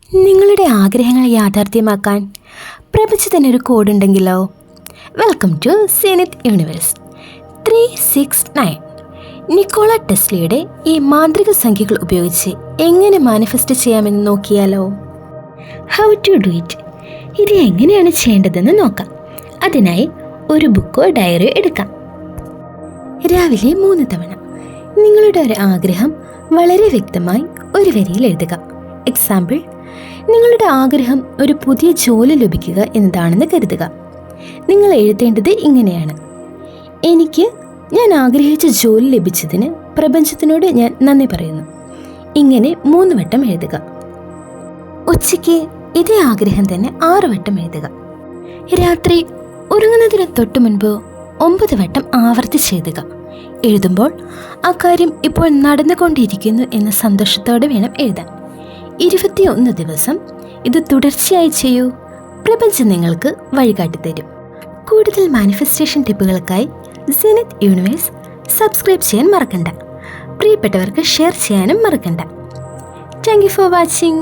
നിങ്ങളുടെ ആഗ്രഹങ്ങൾ യാഥാർത്ഥ്യമാക്കാൻ പ്രപഞ്ചത്തിനൊരു കോഡുണ്ടെങ്കിലോ? Welcome to zenith universe 369. Nikola ടെസ്ലയുടെ ഈ മാന്ത്രിക സംഖ്യകൾ ഉപയോഗിച്ച് എങ്ങനെ മാനിഫെസ്റ്റ് ചെയ്യാമെന്ന് നോക്കിയാലോ? How to do it. ഇത് എങ്ങനെയാണ് ചെയ്യേണ്ടതെന്ന് നോക്കാം. അതിനായി ഒരു ബുക്കോ ഡയറിയോ എടുക്കാം. രാവിലെ 3 തവണ നിങ്ങളുടെ ഒരു ആഗ്രഹം വളരെ വ്യക്തമായി ഒരു വരിയിൽ എഴുതുക. എക്സാമ്പിൾ, നിങ്ങളുടെ ആഗ്രഹം ഒരു പുതിയ ജോലി ലഭിക്കുക എന്നതാണെന്ന് കരുതുക. നിങ്ങൾ എഴുതേണ്ടത് ഇങ്ങനെയാണ്: ഞാൻ ആഗ്രഹിച്ച ജോലി ലഭിച്ചതിന് പ്രപഞ്ചത്തിനോട് ഞാൻ നന്ദി പറയുന്നു. ഇങ്ങനെ 3 വട്ടം എഴുതുക. ഉച്ചയ്ക്ക് ഇതേ ആഗ്രഹം തന്നെ 6 വട്ടം എഴുതുക. രാത്രി ഉറങ്ങുന്നതിന് തൊട്ട് മുൻപ് 9 വട്ടം ആവർത്തിച്ചെഴുതുക. എഴുതുമ്പോൾ ആ കാര്യം ഇപ്പോൾ നടന്നുകൊണ്ടിരിക്കുന്നു എന്ന സന്തോഷത്തോടെ വേണം എഴുതാൻ. 21 ദിവസം ഇത് തുടർച്ചയായി ചെയ്യൂ. പ്രപഞ്ചം നിങ്ങൾക്ക് വഴികാട്ടി തരും. കൂടുതൽ മാനിഫെസ്റ്റേഷൻ ടിപ്പുകൾക്കായി സീനിത് യൂണിവേഴ്സ് സബ്സ്ക്രൈബ് ചെയ്യാൻ മറക്കണ്ട. പ്രിയപ്പെട്ടവർക്ക് ഷെയർ ചെയ്യാനും മറക്കണ്ട. Thank you for watching.